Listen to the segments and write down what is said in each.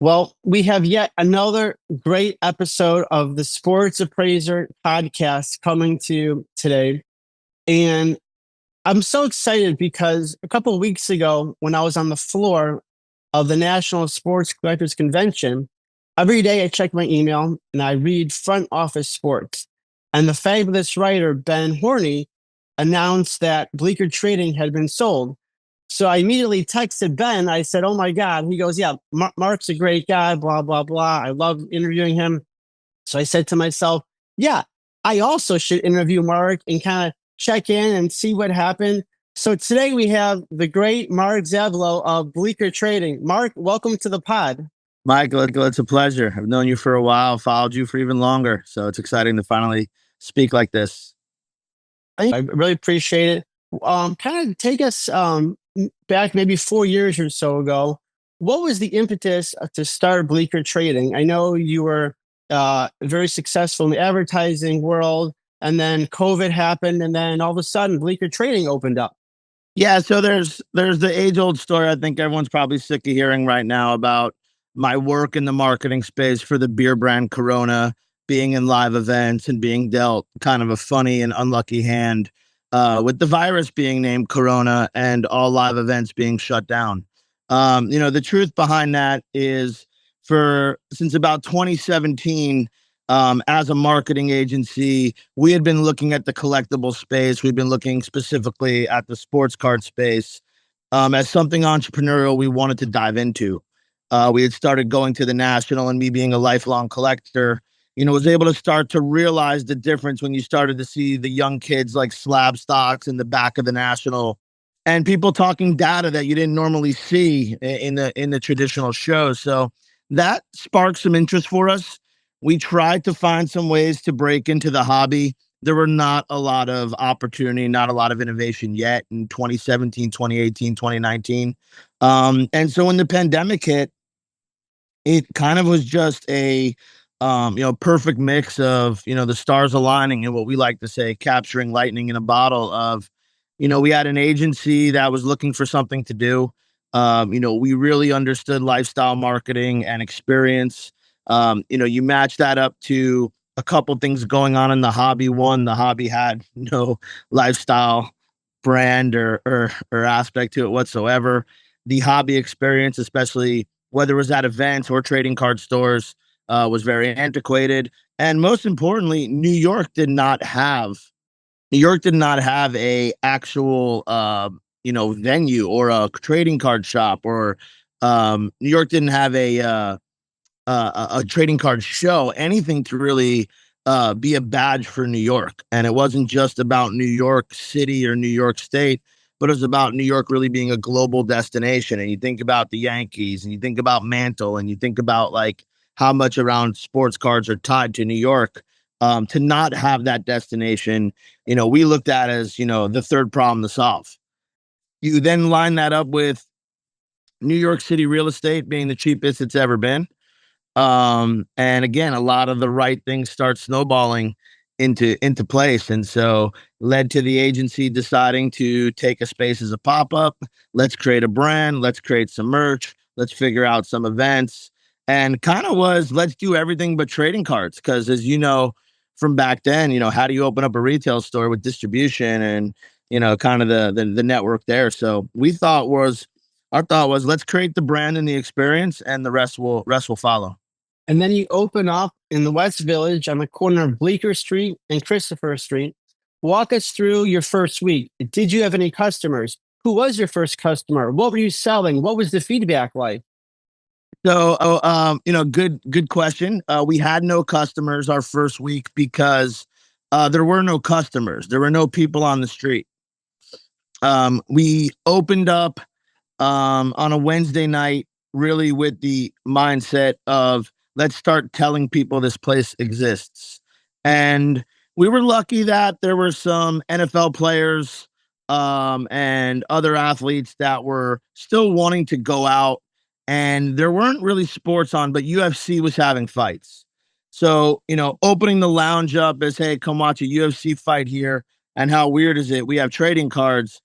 Well, we have yet another great episode of the Sports Appraiser Podcast coming to you today. And I'm so excited because a couple of weeks ago, when I was on the floor of the National Sports Collectors Convention, every day I check my email and I read Front Office Sports. And the fabulous writer, Ben Horney, announced that Bleecker Trading had been sold. So I immediately texted Ben. I said, "Oh my God." He goes, "Yeah, Mark's a great guy, blah, blah, blah. I love interviewing him." So I said to myself, "Yeah, I also should interview Mark and kind of check in and see what happened." So today we have the great Mark Zablow of Bleecker Trading. Mark, welcome to the pod. Michael, it's a pleasure. I've known you for a while, followed you for even longer. So it's exciting to finally speak like this. I really appreciate it. Kind of take us back maybe 4 years or so ago. What was the impetus to start Bleecker Trading? I know you were very successful in the advertising world, and then COVID happened, and then all of a sudden Bleecker Trading opened up. Yeah, so there's the age-old story I think everyone's probably sick of hearing right now about my work in the marketing space for the beer brand Corona, being in live events and being dealt kind of a funny and unlucky hand with the virus being named Corona and all live events being shut down. The truth behind that is since about 2017, as a marketing agency, we had been looking at the collectible space. We've been looking specifically at the sports card space as something entrepreneurial we wanted to dive into. We had started going to the National, and me being a lifelong collector, was able to start to realize the difference when you started to see the young kids like slab stocks in the back of the National and people talking data that you didn't normally see in the traditional shows. So that sparked some interest for us. We tried to find some ways to break into the hobby. There were not a lot of opportunity, not a lot of innovation yet in 2017, 2018, 2019. And so when the pandemic hit, it kind of was just a perfect mix of, the stars aligning and what we like to say, capturing lightning in a bottle of, we had an agency that was looking for something to do. We really understood lifestyle marketing and experience. You match that up to a couple things going on in the hobby. One, the hobby had no lifestyle brand or aspect to it whatsoever. The hobby experience, especially whether it was at events or trading card stores, was very antiquated. And most importantly, New York did not have a actual, venue or a trading card shop, or New York didn't have a trading card show, anything to really be a badge for New York. And it wasn't just about New York City or New York State, but it was about New York really being a global destination. And you think about the Yankees, and you think about Mantle, and you think about like how much around sports cards are tied to New York. To not have that destination, we looked at as, the third problem to solve. You then line that up with New York City real estate being the cheapest it's ever been. And again, a lot of the right things start snowballing into place. And so led to the agency deciding to take a space as a pop-up. Let's create a brand. Let's create some merch. Let's figure out some events. And kind of was, let's do everything but trading cards. Because as you know, from back then, how do you open up a retail store with distribution and, kind of the network there. So our thought was, let's create the brand and the experience, and the rest will follow. And then you open up in the West Village on the corner of Bleecker Street and Christopher Street. Walk us through your first week. Did you have any customers? Who was your first customer? What were you selling? What was the feedback like? So, good question. We had no customers our first week because there were no customers. There were no people on the street. We opened up on a Wednesday night, really with the mindset of, let's start telling people this place exists. And we were lucky that there were some NFL players and other athletes that were still wanting to go out. And there weren't really sports on, but UFC was having fights. So, opening the lounge up as, hey, come watch a UFC fight here. And how weird is it? We have trading cards.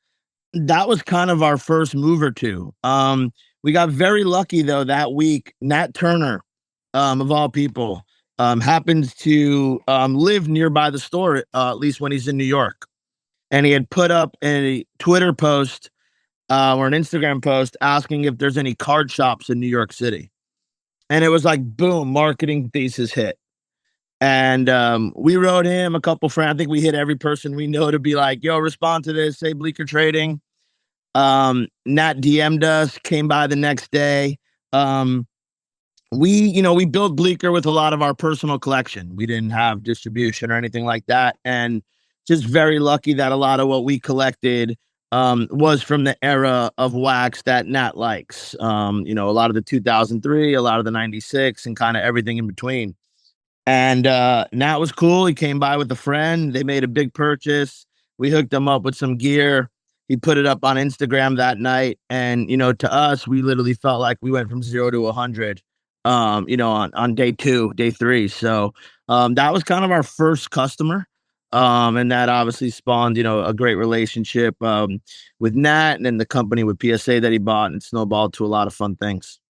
That was kind of our first move or two. We got very lucky though that week. Nat Turner, of all people, happens to live nearby the store, at least when he's in New York. And he had put up a Twitter post or an Instagram post asking if there's any card shops in New York City. And it was like, boom, marketing thesis hit. And we wrote him, a couple friends. I think we hit every person we know to be like, yo, respond to this, say Bleecker Trading. Nat DM'd us, came by the next day. We built Bleecker with a lot of our personal collection. We didn't have distribution or anything like that. And just very lucky that a lot of what we collected was from the era of wax that Nat likes. A lot of the 2003, a lot of the 96, and kind of everything in between. And Nat was cool. He came by with a friend. They made a big purchase. We hooked him up with some gear. He put it up on Instagram that night. And, to us, we literally felt like we went from 0 to 100, on day 2, day 3. So that was kind of our first customer. And that obviously spawned, a great relationship with Nat and then the company with PSA that he bought, and snowballed to a lot of fun things.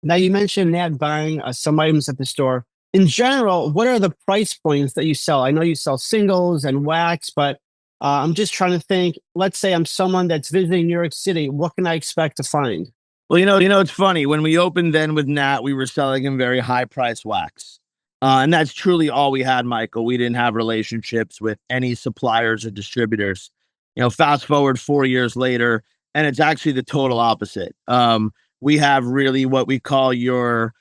Now, you mentioned Nat buying some items at the store. In general, what are the price points that you sell? I know you sell singles and wax, but I'm just trying to think. Let's say I'm someone that's visiting New York City. What can I expect to find? Well, it's funny. When we opened then with Nat, we were selling him very high price wax. And that's truly all we had, Michael. We didn't have relationships with any suppliers or distributors. Fast forward 4 years later, and it's actually the total opposite. We have really what we call your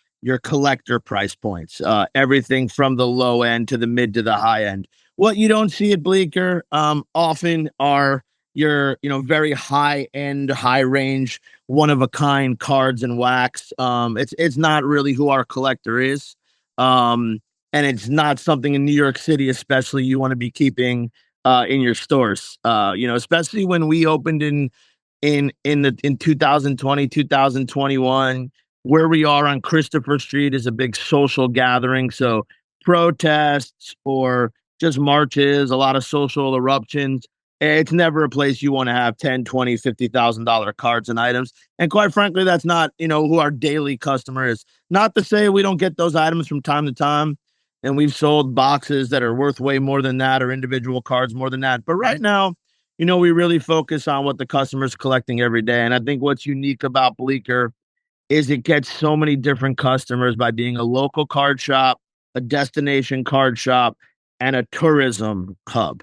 collector price points, everything from the low end to the mid to the high end. What you don't see at Bleecker often are your very high end, high range, one of a kind cards and wax. It's not really who our collector is, and it's not something in New York City especially you want to be keeping in your stores. Especially when we opened in 2020, 2021, where we are on Christopher Street is a big social gathering. So protests or just marches, a lot of social eruptions. It's never a place you want to have 10, 20, $50,000 cards and items. And quite frankly, that's not, who our daily customer is. Not to say we don't get those items from time to time. And we've sold boxes that are worth way more than that, or individual cards more than that. But right now, we really focus on what the customer's collecting every day. And I think what's unique about Bleecker is it gets so many different customers by being a local card shop, a destination card shop, and a tourism hub.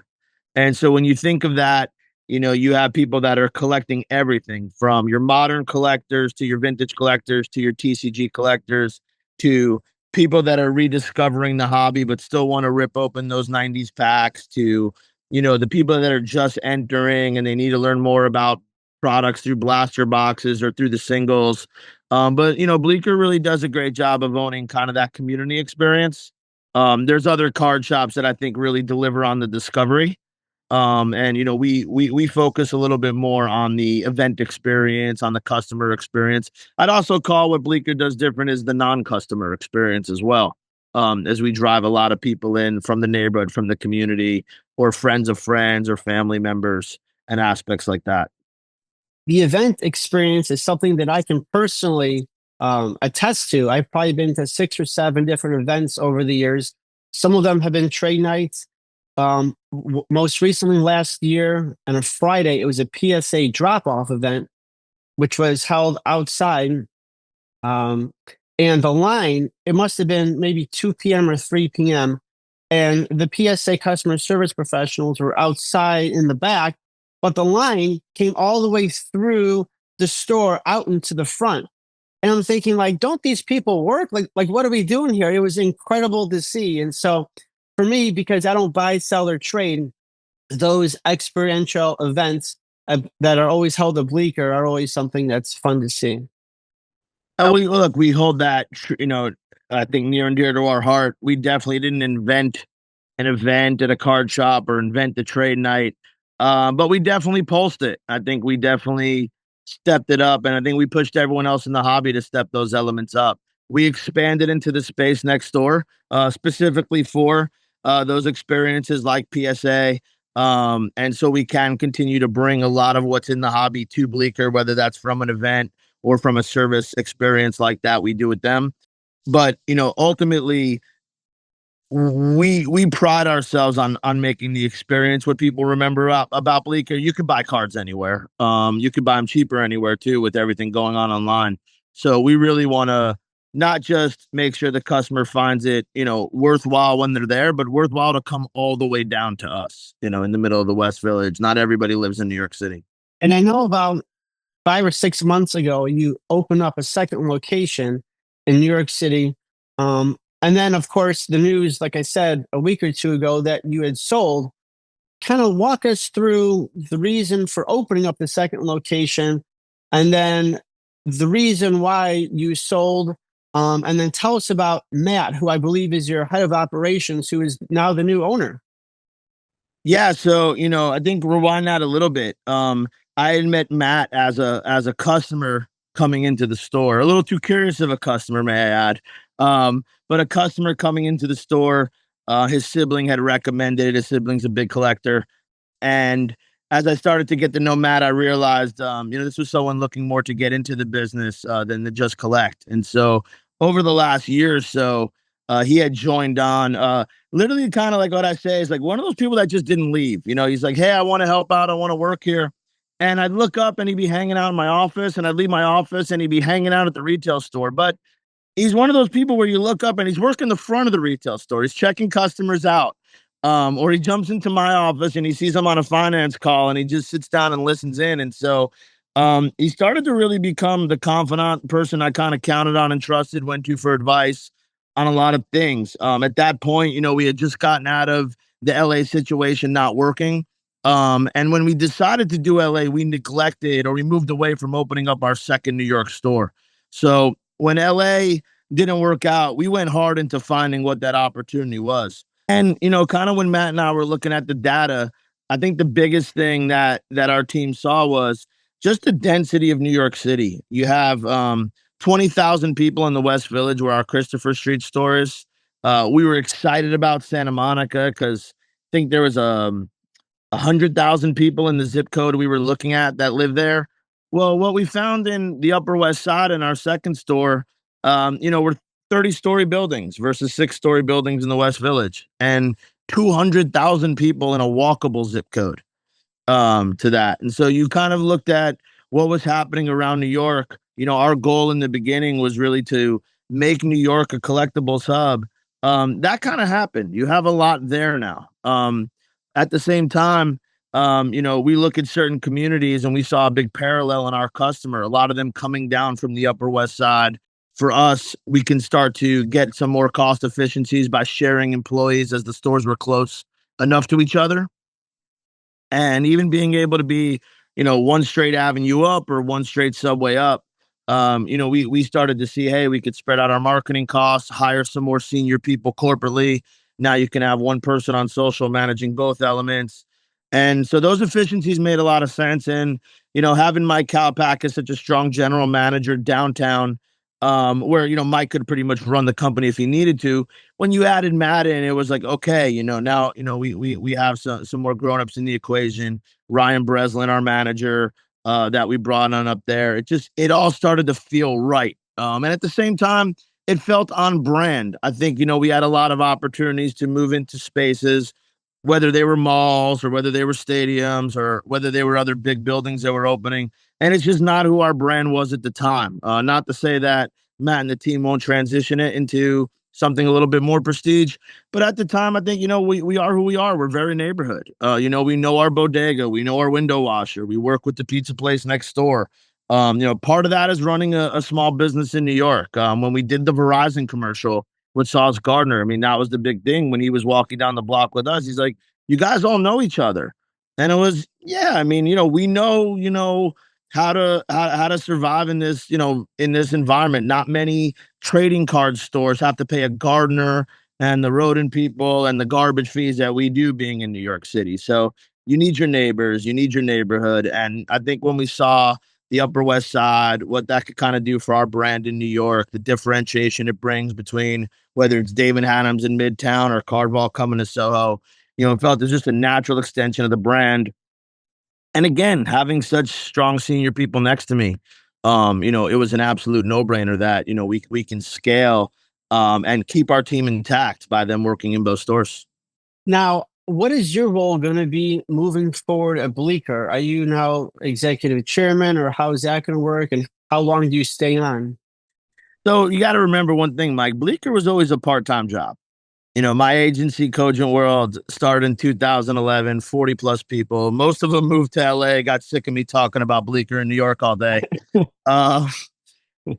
And so when you think of that, you have people that are collecting everything from your modern collectors to your vintage collectors to your TCG collectors to people that are rediscovering the hobby but still want to rip open those 90s packs to, the people that are just entering and they need to learn more about products through blaster boxes or through the singles. But Bleecker really does a great job of owning kind of that community experience. There's other card shops that I think really deliver on the discovery. And we focus a little bit more on the event experience, on the customer experience. I'd also call what Bleecker does different is the non-customer experience as well. As we drive a lot of people in from the neighborhood, from the community, or friends of friends or family members and aspects like that. The event experience is something that I can personally attest to. I've probably been to 6 or 7 different events over the years. Some of them have been trade nights. Most recently last year on a Friday, it was a PSA drop-off event, which was held outside. And the line, it must have been maybe 2 p.m. or 3 p.m. And the PSA customer service professionals were outside in the back, but the line came all the way through the store out into the front. And I'm thinking, like, don't these people work? Like, what are we doing here? It was incredible to see. And so for me, because I don't buy, sell, or trade, those experiential events that are always held at Bleecker are always something that's fun to see. We hold that, I think near and dear to our heart. We definitely didn't invent an event at a card shop or invent the trade night. But we definitely pulsed it. I think we definitely stepped it up, and I think we pushed everyone else in the hobby to step those elements up. We expanded into the space next door, specifically for those experiences like PSA. And so we can continue to bring a lot of what's in the hobby to Bleecker, whether that's from an event or from a service experience like that we do with them. But, ultimately, we pride ourselves on making the experience what people remember about Bleecker. You can buy cards anywhere. You can buy them cheaper anywhere too, with everything going on online. So we really want to not just make sure the customer finds it, worthwhile when they're there, but worthwhile to come all the way down to us, in the middle of the West Village. Not everybody lives in New York City. And I know about 5 or 6 months ago, you opened up a second location in New York City. And then, of course, the news, like I said, a week or two ago that you had sold. Kind of walk us through the reason for opening up the second location and then the reason why you sold. And then tell us about Matt, who I believe is your head of operations, who is now the new owner. Yeah, so I think rewind that a little bit. I had met Matt as a customer coming into the store, a little too curious of a customer, may I add. But a customer coming into the store, his sibling had recommended it. His sibling's a big collector, and as I started to get to know Matt, I realized, this was someone looking more to get into the business than to just collect. And so over the last year or so, he had joined on, literally kind of like what I say is like one of those people that just didn't leave. He's like, hey, I want to help out. I want to work here. And I'd look up and he'd be hanging out in my office, and I'd leave my office and he'd be hanging out at the retail store. But he's one of those people where you look up and he's working the front of the retail store. He's checking customers out. Or he jumps into my office and he sees I'm on a finance call and he just sits down and listens in. And so he started to really become the confidant person I kind of counted on and trusted, went to for advice on a lot of things. At that point, we had just gotten out of the LA situation not working. And when we decided to do LA, we neglected or we moved away from opening up our second New York store. So when LA didn't work out, we went hard into finding what that opportunity was. And, kind of when Matt and I were looking at the data, I think the biggest thing that our team saw was just the density of New York City. You have 20,000 people in the West Village where our Christopher Street store is. We were excited about Santa Monica because I think there was 100,000 people in the zip code we were looking at that live there. Well, what we found in the Upper West Side in our second store, were 30-story buildings versus 6-story buildings in the West Village, and 200,000 people in a walkable zip code to that. And so you kind of looked at what was happening around New York. Our goal in the beginning was really to make New York a collectibles hub. That kind of happened. You have a lot there now. At the same time, we look at certain communities and we saw a big parallel in our customer, a lot of them coming down from the Upper West Side. For us, we can start to get some more cost efficiencies by sharing employees as the stores were close enough to each other. And even being able to be, one straight avenue up or one straight subway up, we started to see, hey, we could spread out our marketing costs, hire some more senior people corporately. Now you can have one person on social managing both elements. And so those efficiencies made a lot of sense. And, having Mike Kalpak as such a strong general manager downtown, where, Mike could pretty much run the company if he needed to. When you added Matt in, it was like, okay, now, we have some more grownups in the equation. Ryan Breslin, our manager, that we brought on up there. It all started to feel right. And at the same time, it felt on brand. I think, we had a lot of opportunities to move into spaces, whether they were malls or whether they were stadiums or whether they were other big buildings that were opening. And it's just not who our brand was at the time. Not to say that Matt and the team won't transition it into something a little bit more prestige. But at the time, I think, we are who we are. We're very neighborhood. We know our bodega. We know our window washer. We work with the pizza place next door. Part of that is running a small business in New York. When we did the Verizon commercial with Sauce Gardner, I mean, that was the big thing when he was walking down the block with us. He's like, you guys all know each other. And it was, yeah, I mean, we know, how to survive in this, in this environment. Not many trading card stores have to pay a gardener and the rodent people and the garbage fees that we do being in New York City. So you need your neighbors, you need your neighborhood. And I think when we saw the Upper West Side, what that could kind of do for our brand in New York, the differentiation it brings between whether it's David Hannums in Midtown or Cardwell coming to Soho, it felt it's just a natural extension of the brand. And again, having such strong senior people next to me, It was an absolute no-brainer that, we can scale and keep our team intact by them working in both stores. Now, what is your role going to be moving forward at Bleecker? Are you now executive chairman, or how is that going to work? And how long do you stay on? So you got to remember one thing, Mike. Bleecker was always a part-time job. My agency, Cogent World, started in 2011, 40 plus people. Most of them moved to LA, got sick of me talking about Bleecker in New York all day. Uh,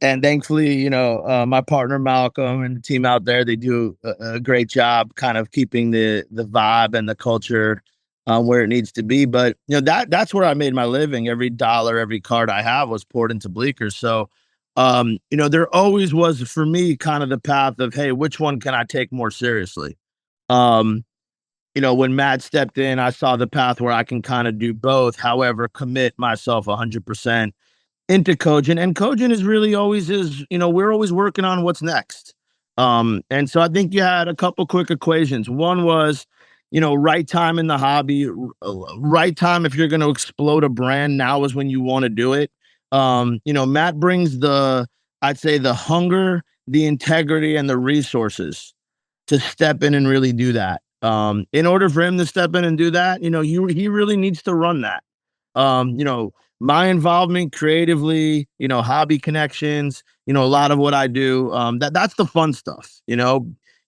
and thankfully, my partner Malcolm and the team out there, they do a great job kind of keeping the vibe and the culture where it needs to be. But that's where I made my living. Every dollar, every card I have was poured into Bleecker. So there always was for me kind of the path of, hey, which one can I take more seriously? When Matt stepped in, I saw the path where I can kind of do both, however, commit myself 100% into Cogent. And Cogent is really always we're always working on what's next. And so I think you had a couple quick equations. One was, right time in the hobby, right time if you're going to explode a brand, now is when you want to do it. Matt brings I'd say the hunger, the integrity, and the resources to step in and really do that. In order for him to step in and do that, he really needs to run that. My involvement creatively, hobby connections, a lot of what I do, that's the fun stuff,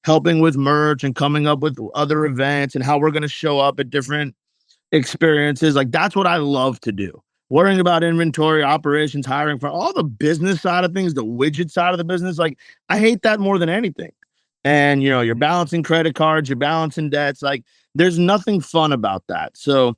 helping with merch and coming up with other events and how we're going to show up at different experiences. Like, that's what I love to do. Worrying about inventory, operations, hiring, for all the business side of things, the widget side of the business. Like, I hate that more than anything. And, you're balancing credit cards, you're balancing debts. Like, there's nothing fun about that. So,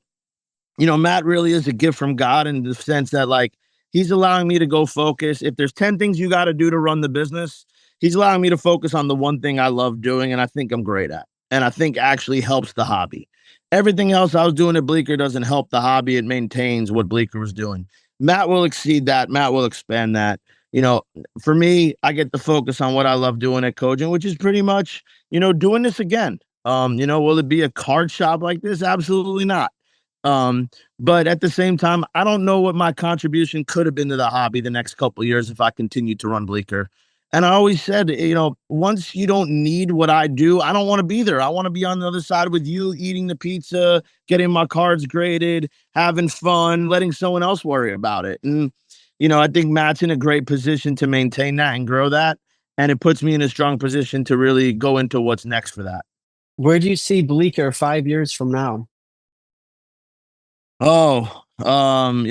Matt really is a gift from God in the sense that, like, he's allowing me to go focus. If there's 10 things you got to do to run the business, he's allowing me to focus on the one thing I love doing and I think I'm great at. And I think actually helps the hobby. Everything else I was doing at Bleecker doesn't help the hobby. It maintains what Bleecker was doing. Matt will exceed that. Matt will expand that. For me, I get to focus on what I love doing at Cogent, which is pretty much, doing this again. Will it be a card shop like this? Absolutely not. But at the same time, I don't know what my contribution could have been to the hobby the next couple of years if I continued to run Bleecker. And I always said, once you don't need what I do, I don't want to be there. I want to be on the other side with you, eating the pizza, getting my cards graded, having fun, letting someone else worry about it. And, I think Matt's in a great position to maintain that and grow that. And it puts me in a strong position to really go into what's next for that. Where do you see Bleecker 5 years from now? Oh, I'm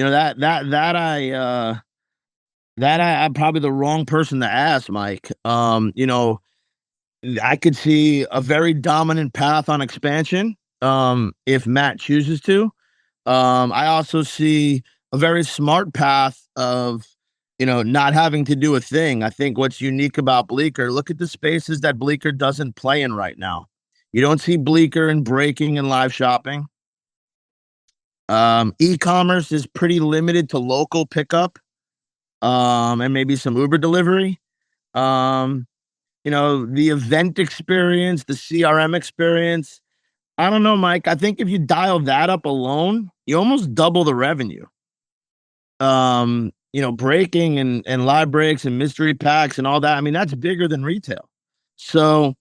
probably the wrong person to ask, Mike. I could see a very dominant path on expansion, if Matt chooses to. I also see a very smart path of, not having to do a thing. I think what's unique about Bleecker, look at the spaces that Bleecker doesn't play in right now. You don't see Bleecker in breaking and live shopping. E-commerce is pretty limited to local pickup, and maybe some Uber delivery. The event experience, the CRM experience. I don't know, Mike. I think if you dial that up alone, you almost double the revenue. Breaking and live breaks and mystery packs and all that. I mean, that's bigger than retail. So,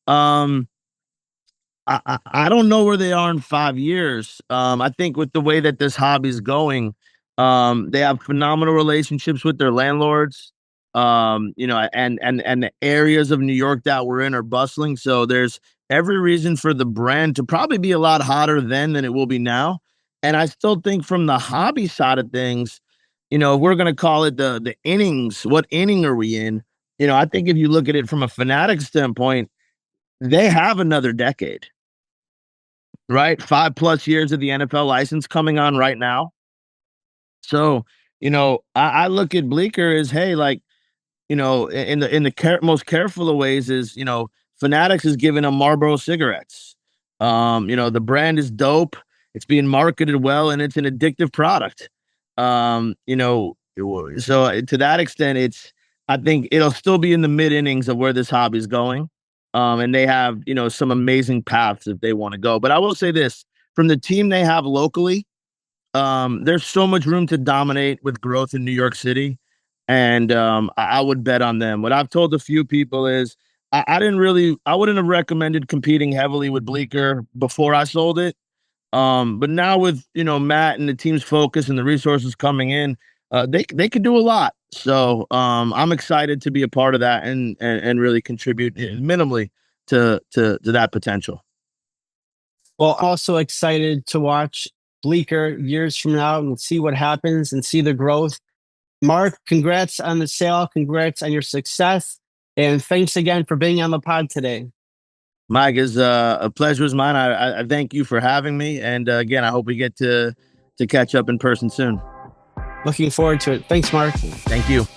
I don't know where they are in 5 years. I think with the way that this hobby is going, they have phenomenal relationships with their landlords. And the areas of New York that we're in are bustling. So there's every reason for the brand to probably be a lot hotter then than it will be now. And I still think from the hobby side of things, if we're going to call it the innings, what inning are we in? I think if you look at it from a fanatic standpoint, they have another decade, right? 5+ years of the NFL license coming on right now. So, I look at Bleecker as, hey, like, in the most careful of ways is, Fanatics is giving them Marlboro cigarettes. The brand is dope. It's being marketed well, and it's an addictive product. So to that extent, I think it'll still be in the mid innings of where this hobby is going. And they have, some amazing paths if they want to go. But I will say this, from the team they have locally, there's so much room to dominate with growth in New York City. and I would bet on them. What I've told a few people is I wouldn't have recommended competing heavily with Bleecker before I sold it. But now with Matt and the team's focus and the resources coming in, they could do a lot. So I'm excited to be a part of that and really contribute minimally to that potential. Well, I'm also excited to watch Bleecker years from now and see what happens and see the growth. Mark, congrats on the sale. Congrats on your success. And thanks again for being on the pod today. Mike, is a pleasure is mine. I thank you for having me, and again, I hope we get to catch up in person soon. Looking forward to it. Thanks, Mark. Thank you.